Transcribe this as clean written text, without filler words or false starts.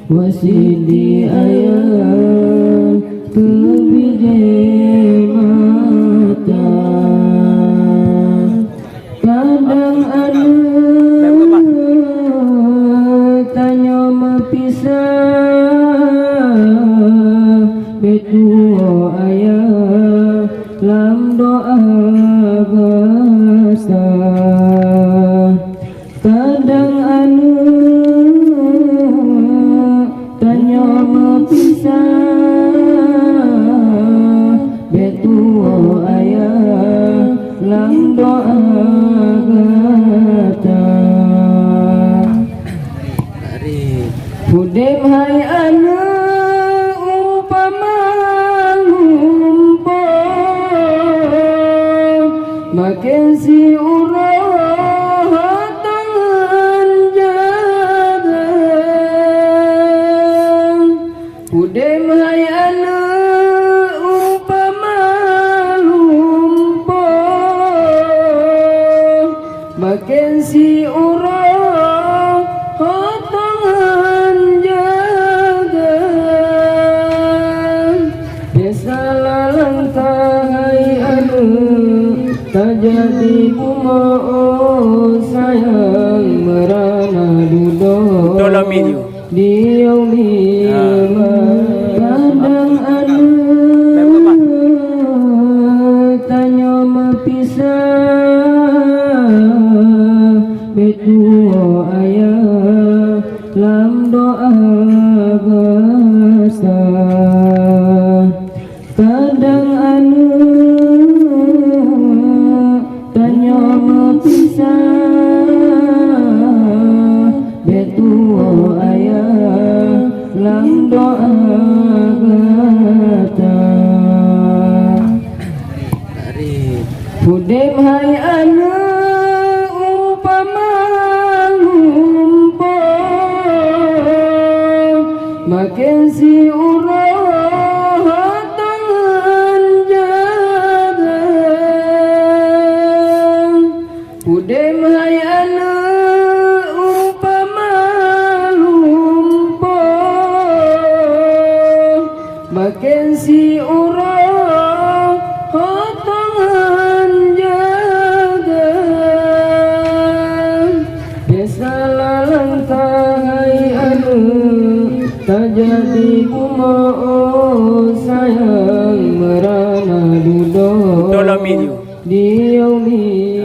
wasidi ayah kebijai mata kadang anu tanya mepisah betua ayah lam doa besar kadang anu tanya mepisah betua ayah lam doa besar Hudem hai anu umpama ngumpul makin si urah tangan jaga Hudem hai anu umpama ngumpul makin si urah tak jadi kumau sayang merana duduk di yaumi kadang anu tanya mepisah betua ayah lam doa besar kadang anu tanya mepisah betua ayah lam doa besar Hudem hai anu umpama ngumpul makin si urah tangan jaga Hudem hai anu umpama ngumpul makin si urah tangan jaga desa lalangkah hai anu tak jadi kumau sayang merana duduk di yaumi